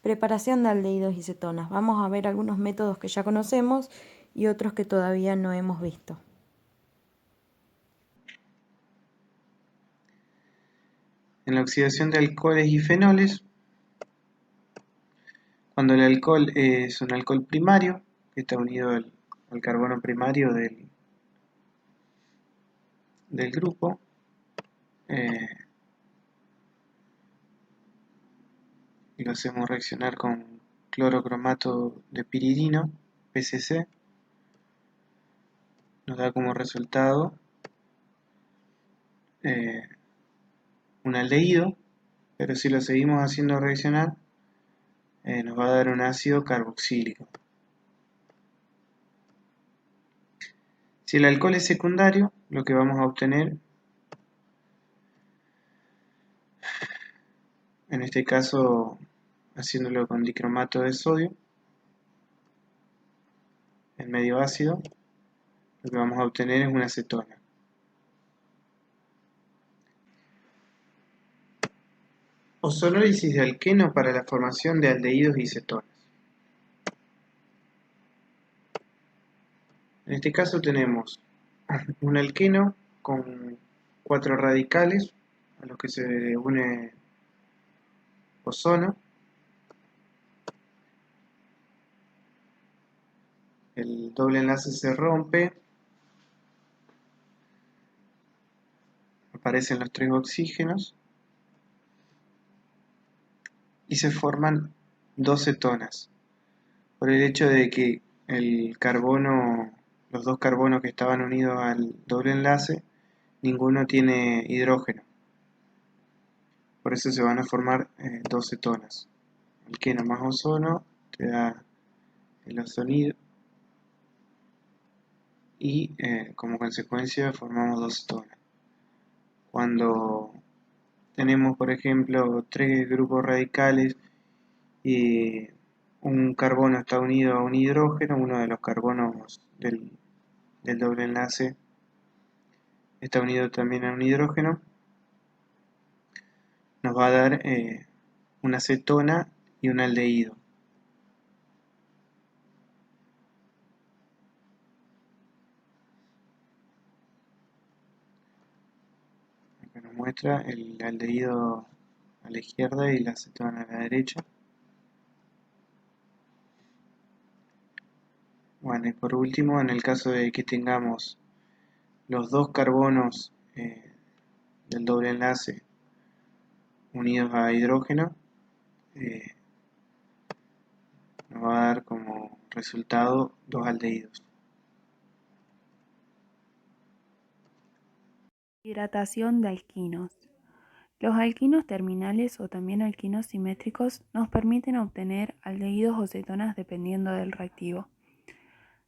Preparación de aldehídos y cetonas. Vamos a ver algunos métodos que ya conocemos y otros que todavía no hemos visto. En la oxidación de alcoholes y fenoles, cuando el alcohol es un alcohol primario, que está unido al carbono primario del grupo, eh, y lo hacemos reaccionar con clorocromato de piridino, PCC, nos da como resultado eh, un aldehído, pero si lo seguimos haciendo reaccionar, nos va a dar un ácido carboxílico. Si el alcohol es secundario, lo que vamos a obtener, en este caso haciéndolo con dicromato de sodio, en medio ácido, lo que vamos a obtener es una acetona. Ozonólisis de alqueno para la formación de aldehídos y cetonas. En este caso tenemos un alqueno con 4 radicales a los que se une ozono. El doble enlace se rompe, aparecen los 3 oxígenos y se forman 2 cetonas. Por el hecho de que el carbono, los 2 carbonos que estaban unidos al doble enlace, ninguno tiene hidrógeno. Por eso se van a formar 2 cetonas. Alqueno más ozono te da el ozonido y como consecuencia formamos 2 cetonas. Cuando tenemos, por ejemplo, 3 grupos radicales y un carbono está unido a un hidrógeno, uno de los carbonos del doble enlace está unido también a un hidrógeno, nos va a dar una cetona y un aldehído. Acá nos muestra el aldehído a la izquierda y la cetona a la derecha. Bueno, y por último, en el caso de que tengamos los 2 carbonos del doble enlace unidos a hidrógeno, eh, nos va a dar como resultado 2 aldehídos. Hidratación de alquinos. Los alquinos terminales o también alquinos simétricos nos permiten obtener aldehídos o cetonas dependiendo del reactivo.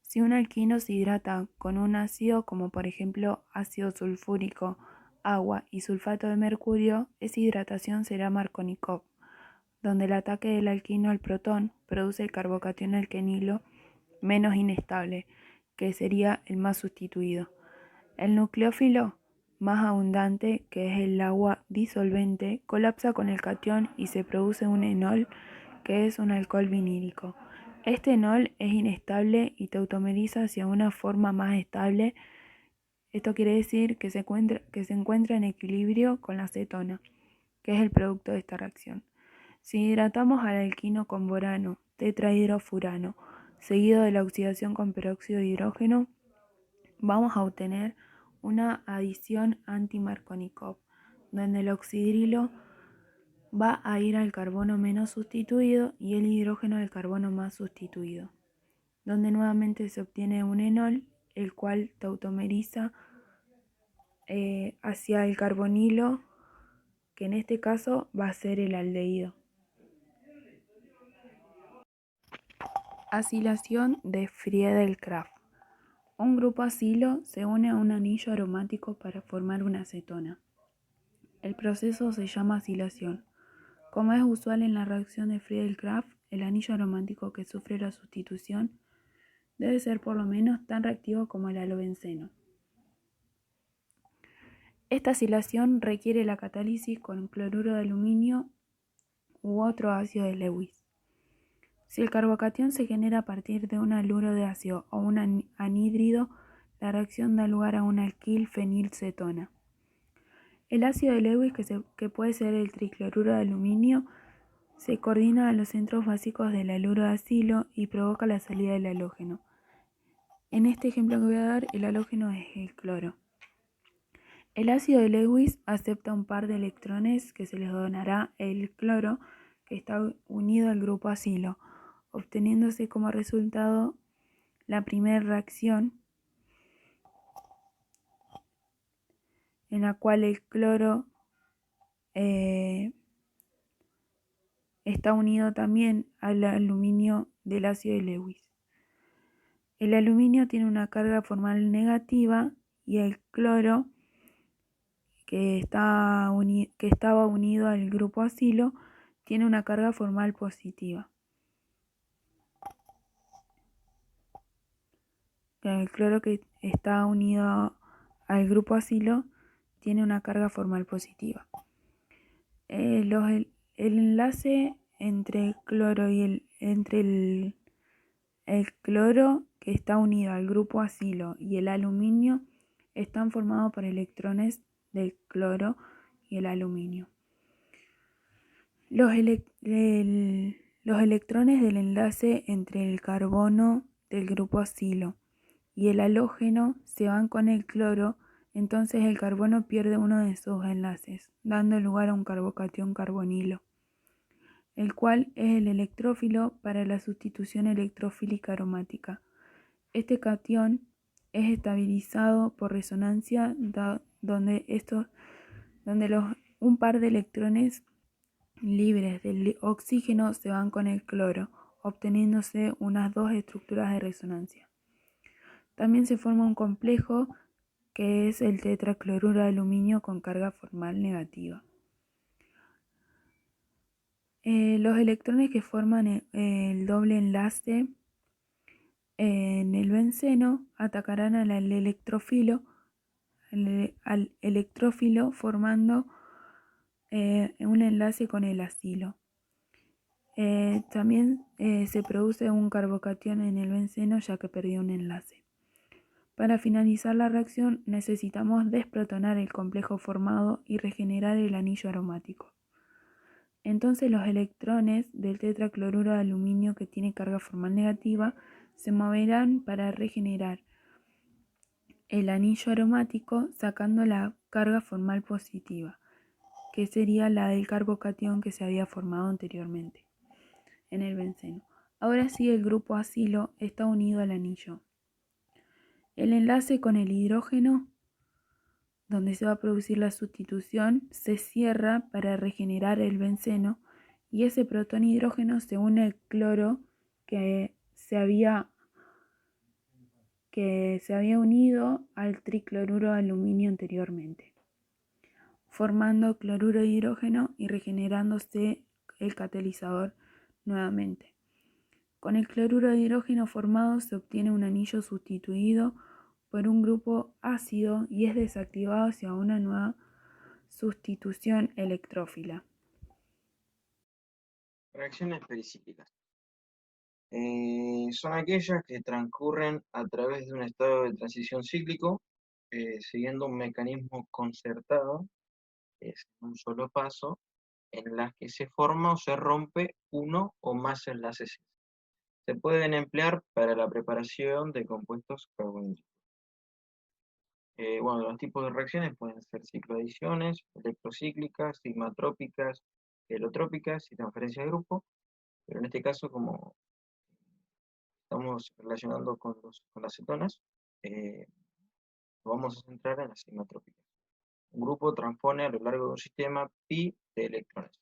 Si un alquino se hidrata con un ácido como por ejemplo ácido sulfúrico, agua y sulfato de mercurio, esa hidratación será Markovnikov, donde el ataque del alquino al protón produce el carbocatión alquenilo menos inestable, que sería el más sustituido. El nucleófilo más abundante, que es el agua disolvente, colapsa con el catión y se produce un enol, que es un alcohol vinílico. Este enol es inestable y tautomeriza hacia una forma más estable. Esto quiere decir que se encuentra en equilibrio con la cetona, que es el producto de esta reacción. Si hidratamos al alquino con borano, tetrahidrofurano, seguido de la oxidación con peróxido de hidrógeno, vamos a obtener una adición anti-Markovnikov, donde el oxidrilo va a ir al carbono menos sustituido y el hidrógeno al carbono más sustituido, donde nuevamente se obtiene un enol, el cual tautomeriza hacia el carbonilo, que en este caso va a ser el aldehído. Acilación de Friedel-Crafts. Un grupo acilo se une a un anillo aromático para formar una acetona. El proceso se llama acilación. Como es usual en la reacción de Friedel-Crafts, el anillo aromático que sufre la sustitución debe ser por lo menos tan reactivo como el halobenceno. Esta acilación requiere la catálisis con cloruro de aluminio u otro ácido de Lewis. Si el carbocatión se genera a partir de un haluro de ácido o un anhídrido, la reacción da lugar a un alquil-fenilcetona. El ácido de Lewis, que puede ser el tricloruro de aluminio, se coordina a los centros básicos del haluro de acilo y provoca la salida del halógeno. En este ejemplo que voy a dar, el halógeno es el cloro. El ácido de Lewis acepta un par de electrones que se les donará el cloro, que está unido al grupo acilo, obteniéndose como resultado la primera reacción en la cual el cloro está unido también al aluminio del ácido de Lewis. El aluminio tiene una carga formal negativa y el cloro, que estaba unido al grupo acilo, tiene una carga formal positiva. El cloro que está unido al grupo acilo tiene una carga formal positiva. El enlace entre el cloro y el cloro que está unido al grupo acilo y el aluminio están formados por electrones del cloro y el aluminio. Los electrones del enlace entre el carbono del grupo acilo y el halógeno se van con el cloro, entonces el carbono pierde uno de sus enlaces, dando lugar a un carbocatión carbonilo, el cual es el electrófilo para la sustitución electrofílica aromática. Este catión es estabilizado por resonancia donde un par de electrones libres del oxígeno se van con el cloro, obteniéndose unas dos estructuras de resonancia. También se forma un complejo que es el tetracloruro de aluminio con carga formal negativa. Los electrones que forman el doble enlace en el benceno atacarán al electrófilo formando un enlace con el acilo. También se produce un carbocatión en el benceno ya que perdió un enlace. Para finalizar la reacción necesitamos desprotonar el complejo formado y regenerar el anillo aromático. Entonces los electrones del tetracloruro de aluminio que tiene carga formal negativa se moverán para regenerar el anillo aromático sacando la carga formal positiva, que sería la del carbocatión que se había formado anteriormente en el benceno. Ahora sí, el grupo acilo está unido al anillo. El enlace con el hidrógeno, donde se va a producir la sustitución, se cierra para regenerar el benceno y ese protón hidrógeno se une al cloro que se había unido al tricloruro de aluminio anteriormente, formando cloruro de hidrógeno y regenerándose el catalizador nuevamente. Con el cloruro de hidrógeno formado se obtiene un anillo sustituido por un grupo ácido y es desactivado hacia una nueva sustitución electrófila. Reacciones pericíclicas. Son aquellas que transcurren a través de un estado de transición cíclico, siguiendo un mecanismo concertado, es un solo paso, en las que se forma o se rompe uno o más enlaces. Se pueden emplear para la preparación de compuestos carbonílicos. Los tipos de reacciones pueden ser cicloadiciones, electrocíclicas, sigmatrópicas, helotrópicas y transferencia de grupo, pero en este caso, como estamos relacionando con las cetonas, vamos a centrar en las sigmatrópicas. Un grupo transpone a lo largo de un sistema pi de electrones.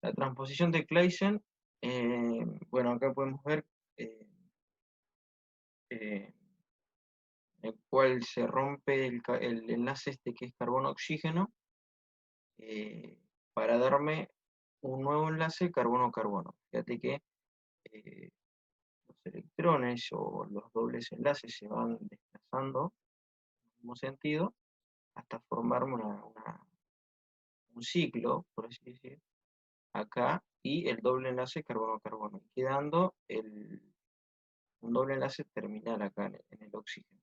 La transposición de Claisen, acá podemos ver en el cual se rompe el enlace este que es carbono-oxígeno para darme un nuevo enlace carbono-carbono. Fíjate que los electrones o los dobles enlaces se van desplazando en el mismo sentido hasta formar un ciclo, por así decir, acá, y el doble enlace carbono-carbono, quedando un doble enlace terminal acá en el oxígeno.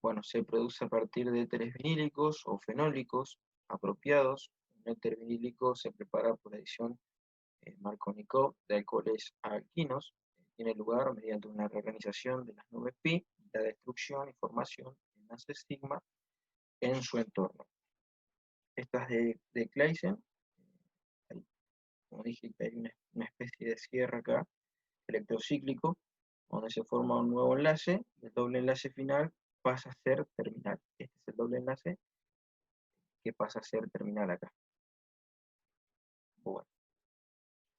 Bueno, se produce a partir de éteres vinílicos o fenólicos apropiados. Un éter vinílico se prepara por adición Markovnikov de alcoholes a alquinos. Tiene lugar mediante una reorganización de las nubes pi y la destrucción y formación de enlaces sigma en su entorno. Estas de Claisen, como dije, hay una especie de cierre acá, electrocíclico, donde se forma un nuevo enlace, y el doble enlace final pasa a ser terminal. Este es el doble enlace que pasa a ser terminal acá. Bueno,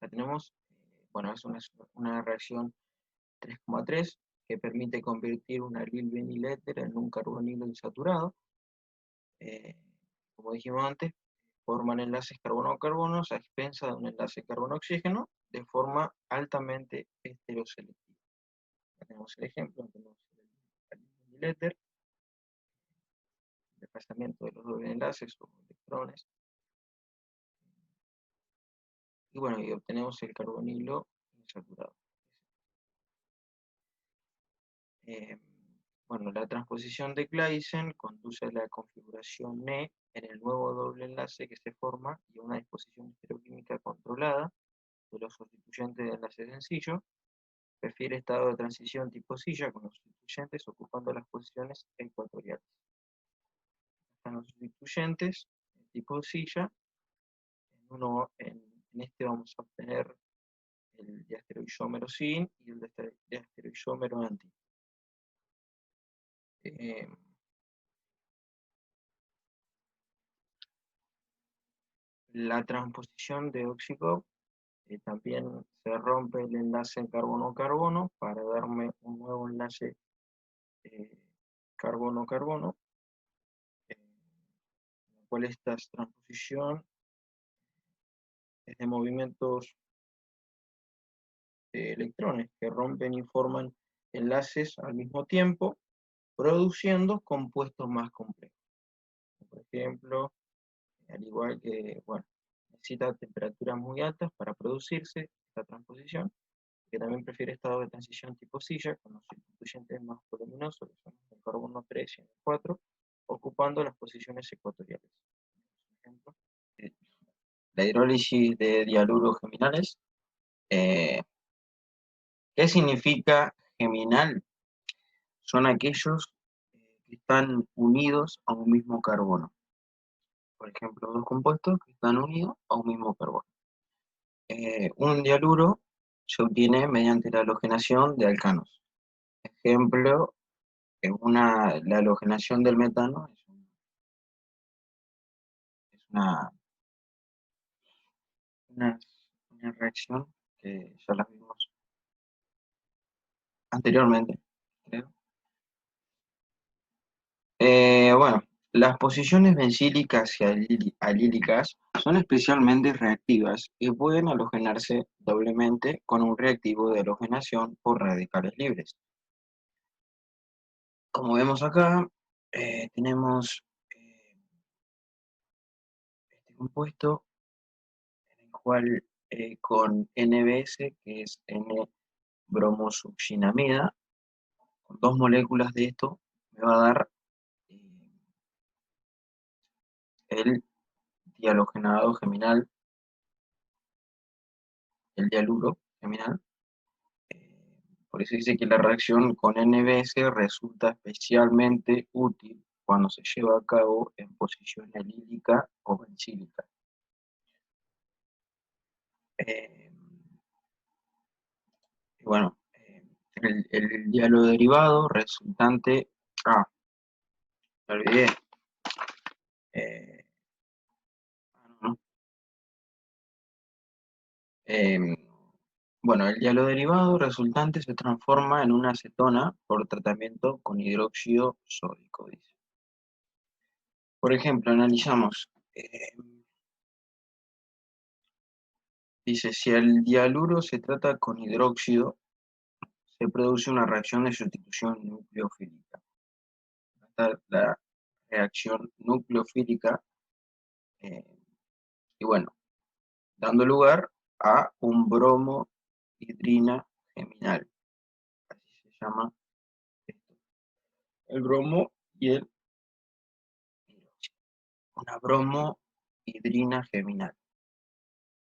la tenemos, bueno, es una reacción 3,3 que permite convertir un alil-veniléter en un carbonilo insaturado. Como dijimos antes, forman enlaces carbono-carbonos a expensa de un enlace carbono-oxígeno de forma altamente estereoselectiva. Acá tenemos el ejemplo, tenemos el alil-veniléter, el desplazamiento de los dobles enlaces o electrones, y bueno, y obtenemos el carbonilo insaturado. Bueno, la transposición de Claisen conduce a la configuración Ne en el nuevo doble enlace que se forma y a una disposición estereoquímica controlada de los sustituyentes de enlace sencillo. Prefiere estado de transición tipo silla con los sustituyentes ocupando las posiciones ecuatoriales. Están los sustituyentes tipo silla. En este vamos a obtener el diastereoisómero sin y el diastereoisómero anti. La transposición de Oxykov también se rompe el enlace carbono-carbono para darme un nuevo enlace carbono-carbono, en el cual esta transposición es de movimientos de electrones que rompen y forman enlaces al mismo tiempo, produciendo compuestos más complejos. Por ejemplo, al igual que, bueno, necesita temperaturas muy altas para producirse esta transposición, que también prefiere estado de transición tipo silla, con los sustituyentes más voluminosos, que son el carbono 3 y el 4, ocupando las posiciones ecuatoriales. Por ejemplo, la hidrólisis de dialuros geminales. ¿Qué significa geminal? Son aquellos que están unidos a un mismo carbono. Por ejemplo, dos compuestos que están unidos a un mismo carbono. Un dialuro se obtiene mediante la halogenación de alcanos. Ejemplo, la halogenación del metano es una reacción que ya la vimos anteriormente, creo. Bueno, las posiciones bencílicas y alílicas son especialmente reactivas y pueden halogenarse doblemente con un reactivo de halogenación por radicales libres. Como vemos acá, tenemos este compuesto en el cual con NBS, que es N-bromosuccinamida, con dos moléculas de esto me va a dar el dihalogenado geminal, el dialuro geminal. Por eso dice que la reacción con NBS resulta especialmente útil cuando se lleva a cabo en posición alílica o bencílica. Y bueno, el diálogo derivado resultante... me olvidé. No. Bueno, el diálogo derivado resultante se transforma en una acetona por tratamiento con hidróxido sódico, dice. Por ejemplo, analizamos, dice, si el dialuro se trata con hidróxido, se produce una reacción de sustitución nucleofílica. La reacción nucleofílica y bueno, dando lugar a un bromohidrina geminal. Así se llama esto. El bromo y el hidróxido. Una bromohidrina geminal.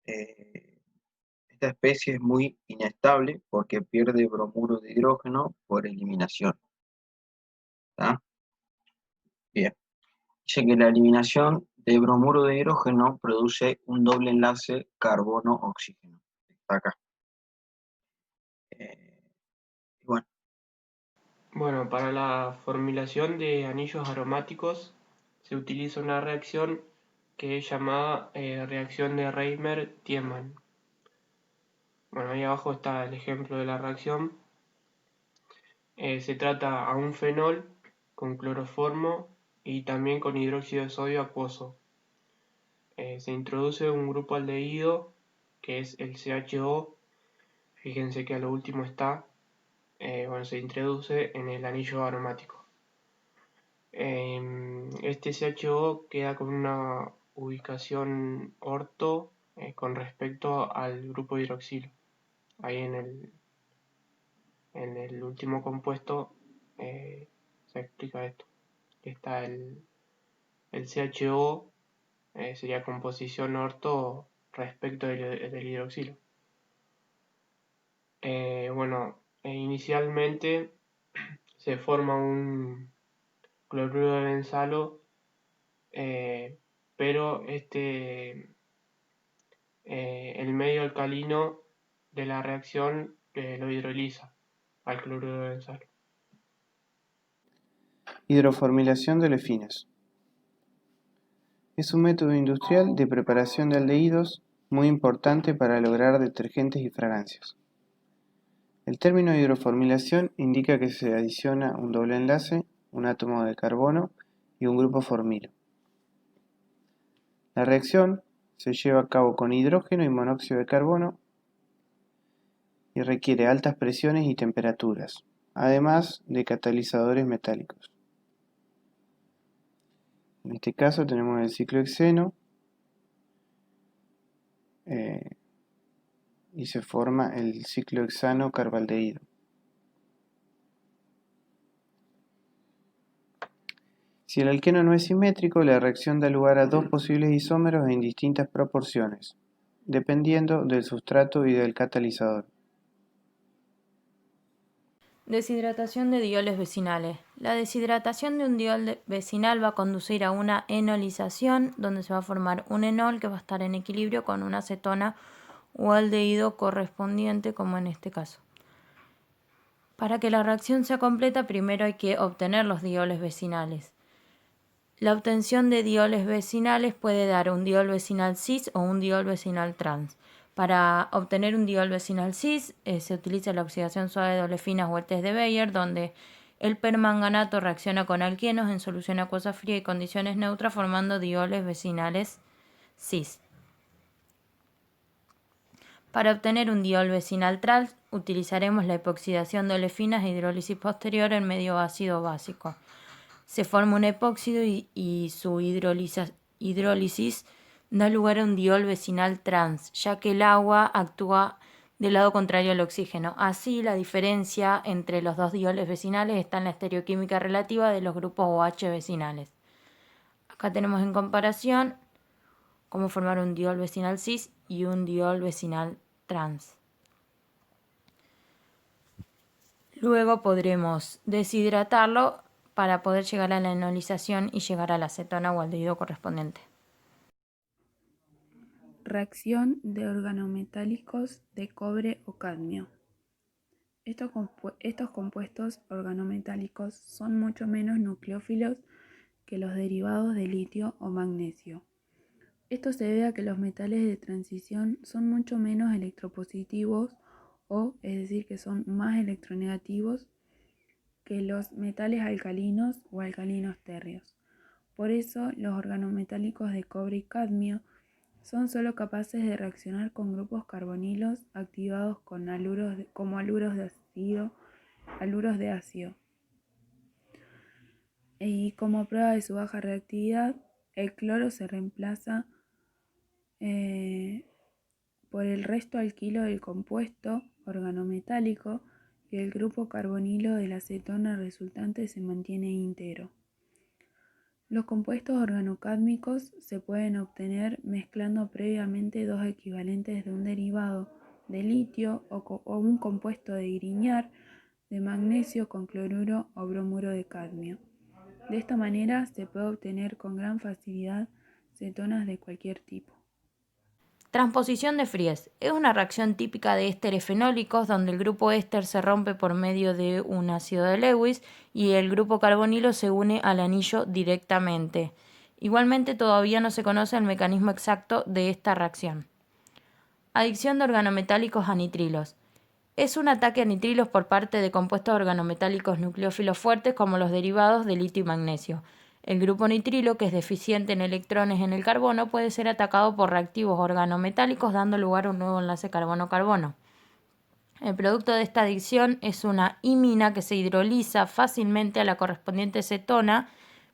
Esta especie es muy inestable porque pierde bromuro de hidrógeno por eliminación. ¿Tá? Bien. Dice que la eliminación de bromuro de hidrógeno produce un doble enlace carbono-oxígeno. Está acá. Y bueno, Bueno, para la formulación de anillos aromáticos se utiliza una reacción que es llamada reacción de Reimer-Tiemann. Bueno, ahí abajo está el ejemplo de la reacción. Se trata a un fenol con cloroformo y también con hidróxido de sodio acuoso. Se introduce un grupo aldehído que es el CHO. Fíjense que a lo último está, bueno, se introduce en el anillo aromático. Este CHO queda con una ubicación orto con respecto al grupo hidroxilo. Ahí en el último compuesto se explica esto. Está el CHO, sería composición orto respecto del hidroxilo. Bueno, inicialmente se forma un cloruro de benzalo, pero el medio alcalino de la reacción lo hidroliza al cloruro de benzalo. Hidroformilación de olefinas. Es un método industrial de preparación de aldehídos muy importante para lograr detergentes y fragancias. El término hidroformilación indica que se adiciona un doble enlace, un átomo de carbono y un grupo formilo. La reacción se lleva a cabo con hidrógeno y monóxido de carbono y requiere altas presiones y temperaturas, además de catalizadores metálicos. En este caso tenemos el ciclohexeno y se forma el ciclohexano carbaldehído. Si el alqueno no es simétrico, la reacción da lugar a dos posibles isómeros en distintas proporciones, dependiendo del sustrato y del catalizador. Deshidratación de dioles vecinales. La deshidratación de un diol vecinal va a conducir a una enolización, donde se va a formar un enol que va a estar en equilibrio con una acetona o aldehído correspondiente, como en este caso. Para que la reacción sea completa, primero hay que obtener los dioles vecinales. La obtención de dioles vecinales puede dar un diol vecinal cis o un diol vecinal trans. Para obtener un diol vecinal cis se utiliza la oxidación suave de olefinas o el test de Bayer, donde el permanganato reacciona con alquenos en solución acuosa fría y condiciones neutras formando dioles vecinales cis. Para obtener un diol vecinal trans utilizaremos la epoxidación de olefinas e hidrólisis posterior en medio ácido básico. Se forma un epóxido y su hidrólisis da lugar a un diol vecinal trans, ya que el agua actúa del lado contrario al oxígeno. Así, la diferencia entre los dos dioles vecinales está en la estereoquímica relativa de los grupos OH vecinales. Acá tenemos en comparación cómo formar un diol vecinal cis y un diol vecinal trans. Luego podremos deshidratarlo para poder llegar a la enolización y llegar a la acetona o aldehído correspondiente. Reacción de organometálicos de cobre o cadmio. Estos compuestos organometálicos son mucho menos nucleófilos que los derivados de litio o magnesio. Esto se debe a que los metales de transición son mucho menos electropositivos es decir, que son más electronegativos que los metales alcalinos o alcalinos térreos. Por eso, los organometálicos de cobre y cadmio son solo capaces de reaccionar con grupos carbonilos activados con como haluros de ácido. Y como prueba de su baja reactividad, el cloro se reemplaza por el resto alquilo del compuesto organometálico y el grupo carbonilo de la acetona resultante se mantiene íntegro. Los compuestos organocádmicos se pueden obtener mezclando previamente dos equivalentes de un derivado de litio o un compuesto de Grignard de magnesio con cloruro o bromuro de cadmio. De esta manera se puede obtener con gran facilidad cetonas de cualquier tipo. Transposición de Fries. Es una reacción típica de ésteres fenólicos donde el grupo éster se rompe por medio de un ácido de Lewis y el grupo carbonilo se une al anillo directamente. Igualmente todavía no se conoce el mecanismo exacto de esta reacción. Adicción de organometálicos a nitrilos. Es un ataque a nitrilos por parte de compuestos organometálicos nucleófilos fuertes como los derivados de litio y magnesio. El grupo nitrilo, que es deficiente en electrones en el carbono, puede ser atacado por reactivos organometálicos dando lugar a un nuevo enlace carbono-carbono. El producto de esta adicción es una imina que se hidroliza fácilmente a la correspondiente cetona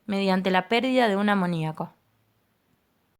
mediante la pérdida de un amoníaco.